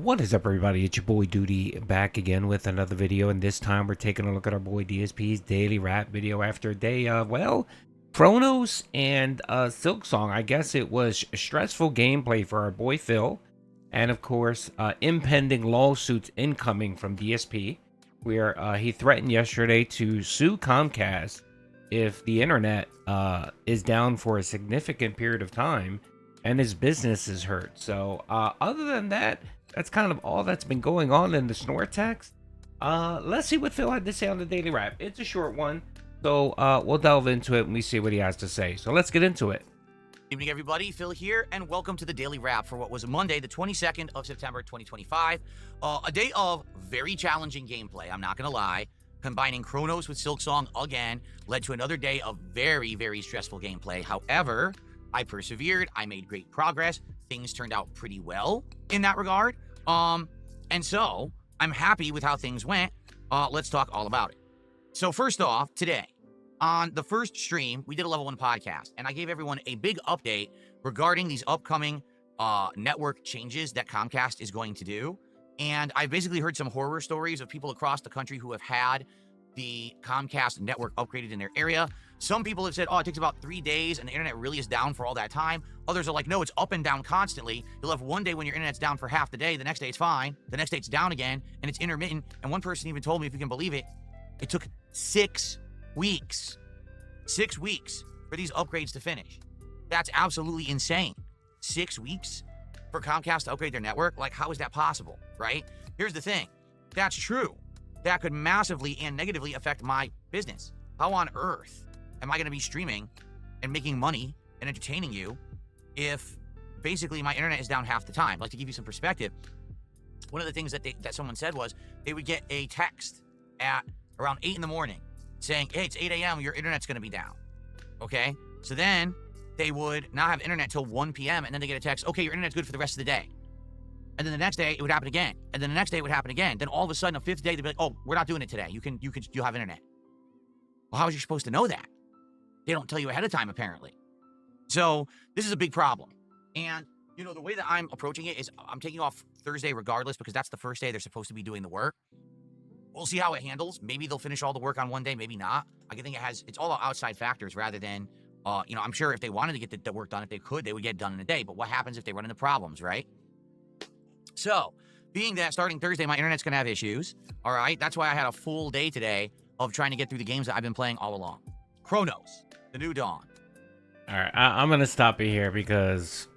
What is up, everybody? It's your boy Doody back again with another video, and this time we're taking a look at our boy DSP's daily rap video after a day of, well, Chronos and Silk Song. I guess it was stressful gameplay for our boy Phil, and of course, impending lawsuits incoming from DSP, where he threatened yesterday to sue Comcast if the internet is down for a significant period of time and his business is hurt. So, other than that, that's kind of all that's been going on in the snore text. Let's see what Phil had to say on the daily rap. It's a short one, so we'll delve into it and we see what he has to say. So let's get into it. Good evening, everybody. Phil here, and welcome to the Daily Wrap for what was Monday, the 22nd of September, 2025. A day of very challenging gameplay, I'm not going to lie. Combining Chronos with Silk Song again led to another day of very, very stressful gameplay. However, I persevered. I made great progress. Things turned out pretty well in that regard. And so I'm happy with how things went. Let's talk all about it. So first off, today, on the first stream, we did a level 1 podcast, and I gave everyone a big update regarding these upcoming network changes that Comcast is going to do. And I basically heard some horror stories of people across the country who have had the Comcast network upgraded in their area. Some people have said, oh, it takes about 3 days and the internet really is down for all that time. Others are like, no, it's up and down constantly. You'll have one day when your internet's down for half the day. The next day it's fine. The next day it's down again, and it's intermittent. And one person even told me, if you can believe it, it took 6 weeks. 6 weeks for these upgrades to finish. That's absolutely insane. 6 weeks for Comcast to upgrade their network? Like, how is that possible, right? Here's the thing. That's true. That could massively and negatively affect my business. How on earth am I going to be streaming and making money and entertaining you if basically my internet is down half the time? Like, to give you some perspective, one of the things that someone said was they would get a text at around 8 in the morning saying, hey, it's 8 a.m., your internet's going to be down. Okay? So then they would not have internet till 1 p.m., and then they get a text, okay, your internet's good for the rest of the day. And then the next day, it would happen again. And then the next day, it would happen again. Then all of a sudden, a fifth day, they'd be like, oh, we're not doing it today. You'll have internet. Well, how is you supposed to know that? They don't tell you ahead of time, apparently. So this is a big problem. And, you know, the way that I'm approaching it is I'm taking off Thursday regardless, because that's the first day they're supposed to be doing the work. We'll see how it handles. Maybe they'll finish all the work on one day, maybe not. I think it's all outside factors rather than, I'm sure if they wanted to get the work done, if they could, they would get it done in a day. But what happens if they run into problems, right? So, being that starting Thursday, my internet's going to have issues, all right? That's why I had a full day today of trying to get through the games that I've been playing all along. Chronos, the New Dawn. All right, I'm gonna stop it here because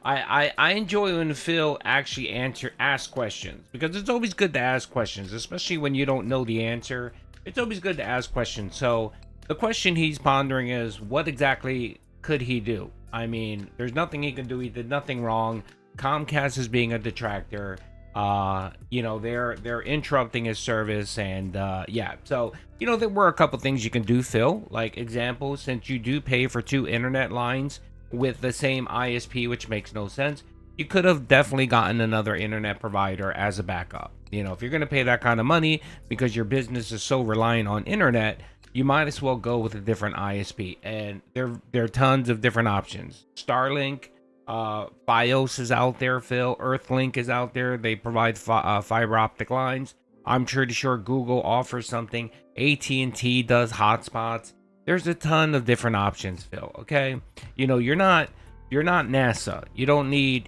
I enjoy when Phil actually ask questions, because it's always good to ask questions, especially when you don't know the answer. It's always good to ask questions. So the question he's pondering is, what exactly could he do? I mean, there's nothing he can do. He did nothing wrong. Comcast is being a detractor. They're interrupting his service, and yeah. So, there were a couple things you can do, Phil. Like, example, since you do pay for 2 internet lines with the same ISP, which makes no sense, you could have definitely gotten another internet provider as a backup. If you're going to pay that kind of money because your business is so reliant on internet, you might as well go with a different ISP. And there are tons of different options. Starlink, Fios is out there, Phil. Earthlink is out there. They provide fiber optic lines. I'm pretty sure Google offers something. AT&T does hotspots. There's a ton of different options, Phil. Okay, you're not NASA. You don't need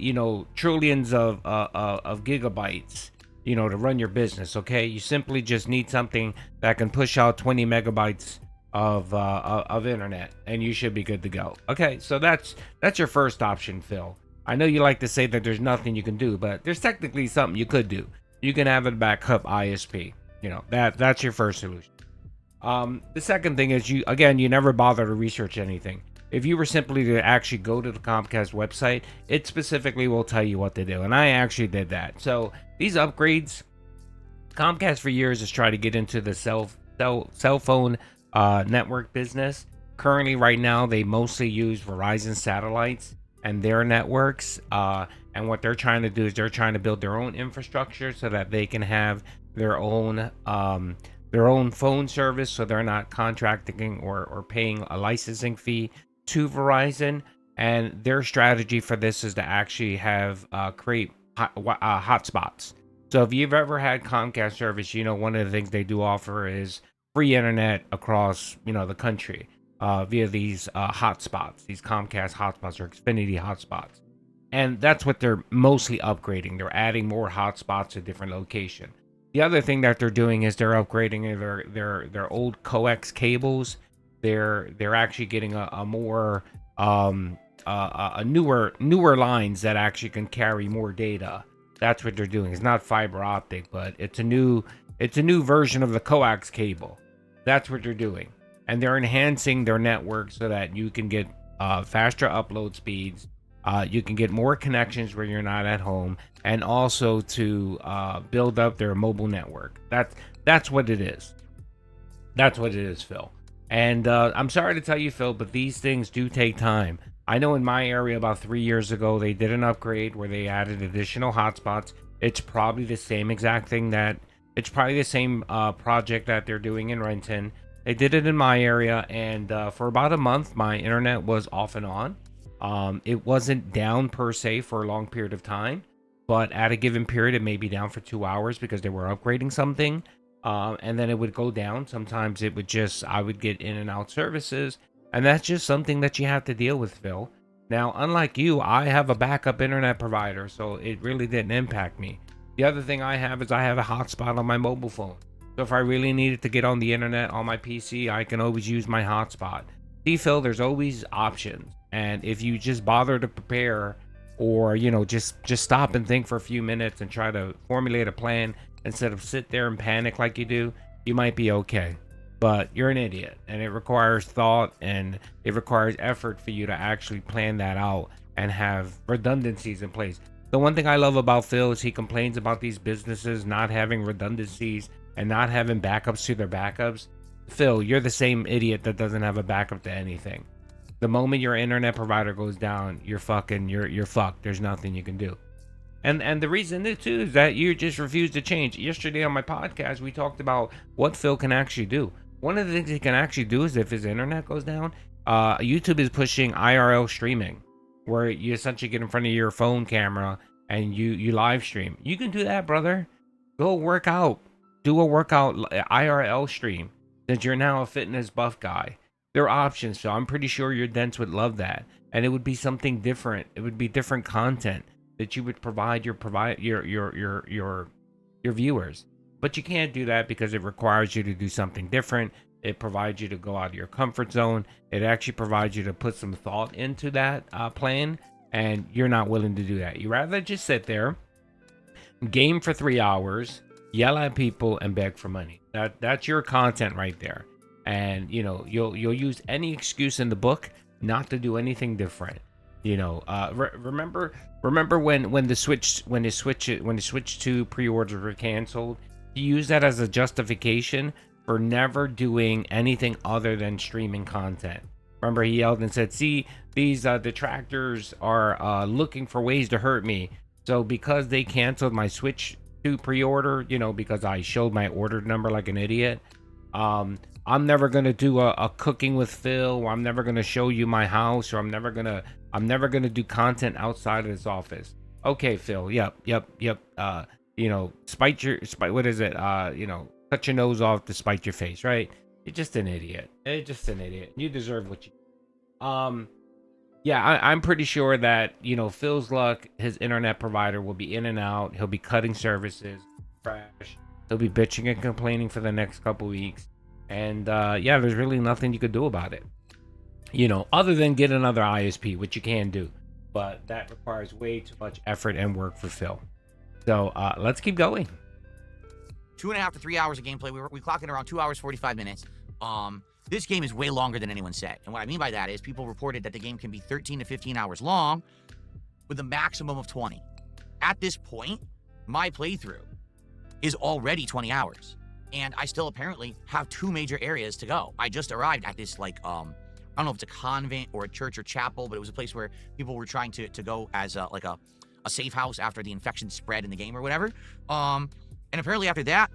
trillions of gigabytes to run your business. Okay, you simply just need something that can push out 20 megabytes of internet, and you should be good to go. Okay, so that's your first option, Phil. I know you like to say that there's nothing you can do, but there's technically something you could do. You can have a backup ISP. That's your first solution. The second thing is, you never bother to research anything. If you were simply to actually go to the Comcast website, it specifically will tell you what to do, and I actually did that. So these upgrades, Comcast for years has tried to get into the cell phone network business. Currently, right now, they mostly use Verizon satellites and their networks. And what they're trying to do is they're trying to build their own infrastructure so that they can have their own phone service, so they're not contracting or paying a licensing fee to Verizon. And their strategy for this is to actually have create hotspots. So if you've ever had Comcast service, you know one of the things they do offer is free internet across the country via these hotspots, these Comcast hotspots or Xfinity hotspots, and that's what they're mostly upgrading. They're adding more hotspots to different locations. The other thing that they're doing is they're upgrading their old coax cables. They're actually getting a more a newer lines that actually can carry more data. That's what they're doing. It's not fiber optic, but it's a new version of the coax cable. That's what they're doing, and they're enhancing their network so that you can get faster upload speeds. You can get more connections where you're not at home, and also to build up their mobile network. That's what it is. That's what it is, Phil. And I'm sorry to tell you, Phil, but these things do take time. I know in my area about 3 years ago, they did an upgrade where they added additional hotspots. It's probably the same exact thing it's probably the same project that they're doing in Renton. They did it in my area, and for about a month, my internet was off and on. It wasn't down per se for a long period of time, but at a given period, it may be down for 2 hours because they were upgrading something. And then it would go down. Sometimes I would get in and out services, and that's just something that you have to deal with, Phil. Now, unlike you, I have a backup internet provider, so it really didn't impact me. The other thing I have is I have a hotspot on my mobile phone. So if I really needed to get on the internet on my PC, I can always use my hotspot. See, Phil, there's always options. And if you just bother to prepare, or just stop and think for a few minutes and try to formulate a plan instead of sit there and panic like you do, you might be okay. But you're an idiot, and it requires thought, and it requires effort for you to actually plan that out and have redundancies in place. The one thing I love about Phil is he complains about these businesses not having redundancies and not having backups to their backups. Phil, you're the same idiot that doesn't have a backup to anything. The moment your internet provider goes down, you're fucked. There's nothing you can do. And the reason too is that you just refuse to change. Yesterday on my podcast, we talked about what Phil can actually do. One of the things he can actually do is if his internet goes down, YouTube is pushing IRL streaming, where you essentially get in front of your phone camera and you live stream. You can do that, brother. Go work out. Do a workout IRL stream, since you're now a fitness buff guy. There are options, so I'm pretty sure your dents would love that, and it would be something different. It would be different content that you would provide your viewers. But you can't do that because it requires you to do something different. It provides you to go out of your comfort zone. It actually provides you to put some thought into that plan, and you're not willing to do that. You rather just sit there, game for 3 hours, yell at people, and beg for money. That's your content right there. And you'll use any excuse in the book not to do anything different. Remember when the Switch 2 pre-orders were canceled? He used that as a justification for never doing anything other than streaming content. Remember, he yelled and said, "See, these detractors are looking for ways to hurt me. So because they canceled my Switch 2 pre-order, because I showed my order number like an idiot, I'm never gonna do a cooking with Phil, or I'm never gonna show you my house, or I'm never gonna do content outside of this office." Okay, Phil. Yep. What is it? Cut your nose off to spite your face, right? You're just an idiot. You deserve what you. Yeah, I'm pretty sure that Phil's luck, his internet provider will be in and out. He'll be cutting services, crash. He'll be bitching and complaining for the next couple weeks. And there's really nothing you could do about it, other than get another ISP, which you can do, but that requires way too much effort and work for Phil. So let's keep going. 2.5 to 3 hours of gameplay. We clock in around 2 hours 45 minutes. This game is way longer than anyone said, and what I mean by that is people reported that the game can be 13 to 15 hours long, with a maximum of 20. At this point, my playthrough is already 20 hours. And I still apparently have 2 major areas to go. I just arrived at this, I don't know if it's a convent or a church or chapel, but it was a place where people were trying to go as a safe house after the infection spread in the game or whatever. And apparently after that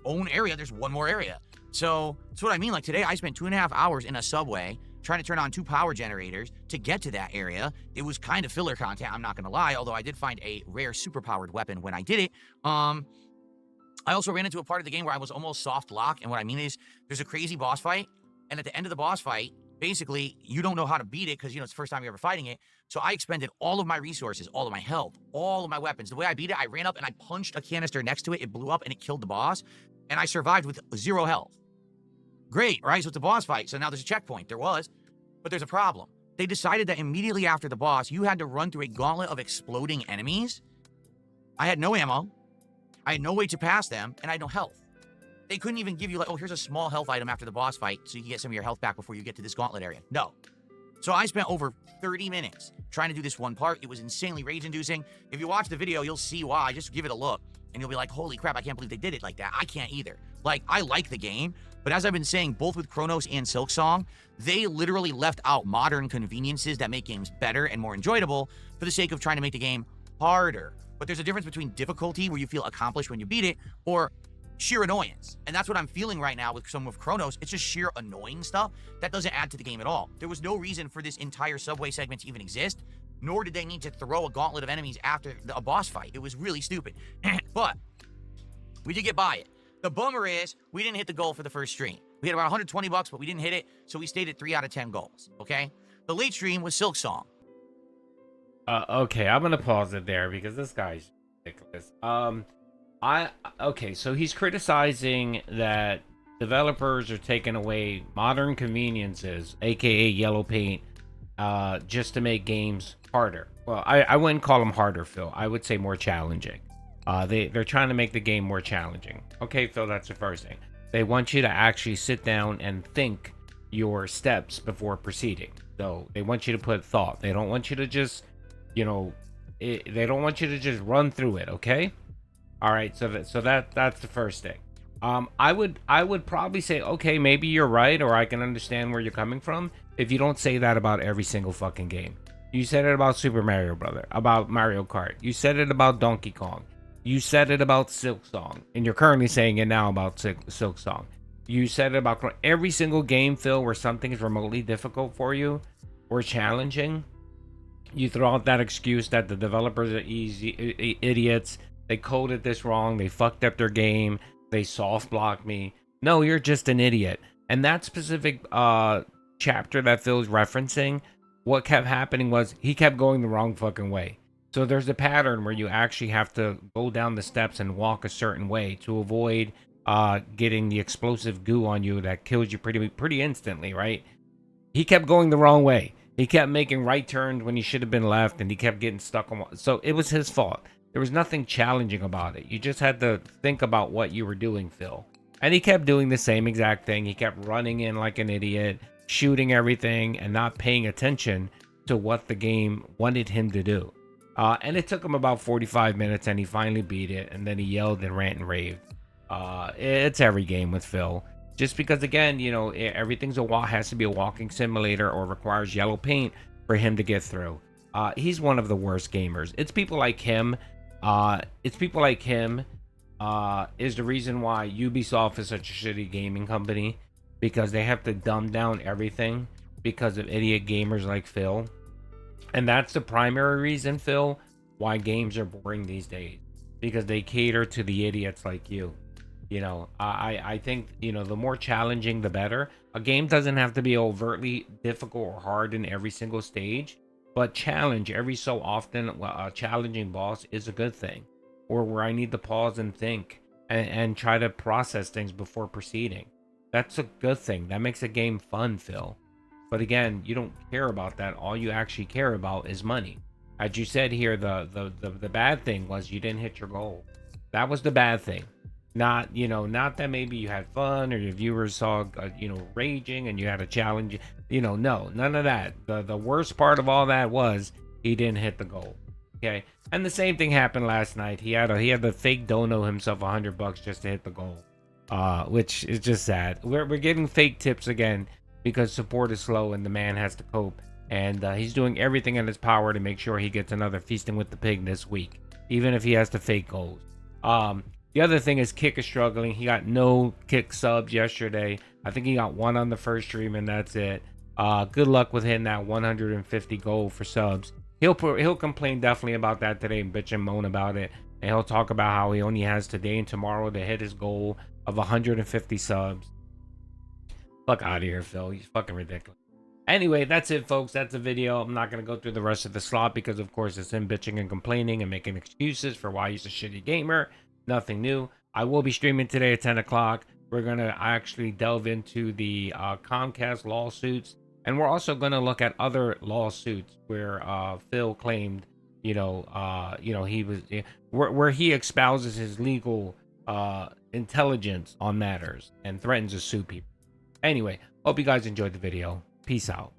own area, there's one more area. So that's what I mean. Like today, I spent 2.5 hours in a subway trying to turn on 2 power generators to get to that area. It was kind of filler content, I'm not going to lie, although I did find a rare super-powered weapon when I did it. I also ran into a part of the game where I was almost soft lock, and what I mean is there's a crazy boss fight, and at the end of the boss fight, basically, you don't know how to beat it because, you know, it's the first time you're ever fighting it. So I expended all of my resources, all of my health, all of my weapons. The way I beat it, I ran up and I punched a canister next to it. It blew up and it killed the boss, and I survived with 0 health. Great, right? So it's a boss fight. So now there's a checkpoint. There was, but there's a problem. They decided that immediately after the boss, you had to run through a gauntlet of exploding enemies. I had no ammo. I had no way to pass them, and I had no health. They couldn't even give you like, oh, here's a small health item after the boss fight so you can get some of your health back before you get to this gauntlet area. No. So I spent over 30 minutes trying to do this one part. It was insanely rage-inducing. If you watch the video, you'll see why. Just give it a look, and you'll be like, holy crap, I can't believe they did it like that. I can't either. Like, I like the game, but as I've been saying, both with Chronos and Silksong, they literally left out modern conveniences that make games better and more enjoyable for the sake of trying to make the game harder. But there's a difference between difficulty, where you feel accomplished when you beat it, or sheer annoyance. And that's what I'm feeling right now with some of Chronos. It's just sheer annoying stuff that doesn't add to the game at all. There was no reason for this entire subway segment to even exist, nor did they need to throw a gauntlet of enemies after a boss fight. It was really stupid. But we did get by it. The bummer is we didn't hit the goal for the first stream. We had about 120 bucks, but we didn't hit it, so we stayed at 3 out of 10 goals, okay? The late stream was Silksong. Okay, I'm gonna pause it there because this guy's ridiculous. Okay, so he's criticizing that developers are taking away modern conveniences, aka yellow paint, just to make games harder. Well, I wouldn't call them harder, Phil. I would say more challenging. They're trying to make the game more challenging. Okay, Phil, that's the first thing. They want you to actually sit down and think your steps before proceeding. So they want you to put thought. They don't want you to just, you know, they don't want you to just run through it. Okay. All right. So that's the first thing. I would probably say, okay, maybe you're right, or I can understand where you're coming from if you don't say that about every single fucking game. You said it about Super Mario Brother, about Mario Kart. You said it about Donkey Kong. You said it about Silksong, and you're currently saying it now about Silksong. You said it about every single game, Phil, where something is remotely difficult for you or challenging. You throw out that excuse that the developers are easy idiots. They coded this wrong. They fucked up their game. They soft blocked me. No, you're just an idiot. And that specific chapter that Phil's referencing, what kept happening was he kept going the wrong fucking way. So there's a pattern where you actually have to go down the steps and walk a certain way to avoid getting the explosive goo on you that kills you pretty instantly, right? He kept going the wrong way. He kept making right turns when he should have been left, and he kept getting stuck on. So it was his fault. There was nothing challenging about it. You just had to think about what you were doing, Phil. And he kept doing the same exact thing. He kept running in like an idiot, shooting everything, and not paying attention to what the game wanted him to do. And it took him about 45 minutes, and he finally beat it, and then he yelled and rant and raved. It's every game with Phil. Just because, again, you know, everything's has to be a walking simulator or requires yellow paint for him to get through. He's one of the worst gamers. It's people like him. Is the reason why Ubisoft is such a shitty gaming company, because they have to dumb down everything because of idiot gamers like Phil. And that's the primary reason, Phil, why games are boring these days, because they cater to the idiots like you. You know, I think, you know, the more challenging, the better. A game doesn't have to be overtly difficult or hard in every single stage, but challenge every so often. A challenging boss is a good thing, or where I need to pause and think and try to process things before proceeding. That's a good thing. That makes a game fun, Phil. But again, you don't care about that. All you actually care about is money. As you said here, the bad thing was you didn't hit your goal. That was the bad thing. Not that maybe you had fun or your viewers saw, raging and you had a challenge. No, none of that. The worst part of all that was he didn't hit the goal. Okay. And the same thing happened last night. He had to fake dono himself $100 just to hit the goal. Which is just sad. We're getting fake tips again because support is slow and the man has to cope. And he's doing everything in his power to make sure he gets another Feasting with the Pig this week, even if he has to fake goals. The other thing is Kick is struggling. He got no Kick subs yesterday. I think he got one on the first stream, and that's it. Good luck with hitting that 150 goal for subs. He'll complain definitely about that today and bitch and moan about it. And he'll talk about how he only has today and tomorrow to hit his goal of 150 subs. Fuck out of here, Phil. He's fucking ridiculous. Anyway, that's it, folks. That's the video. I'm not going to go through the rest of the slot because, of course, it's him bitching and complaining and making excuses for why he's a shitty gamer. Nothing new. I will be streaming today at 10 o'clock. We're going to actually delve into the Comcast lawsuits. And we're also going to look at other lawsuits where Phil claimed, he was where he espouses his legal intelligence on matters and threatens to sue people. Anyway, hope you guys enjoyed the video. Peace out.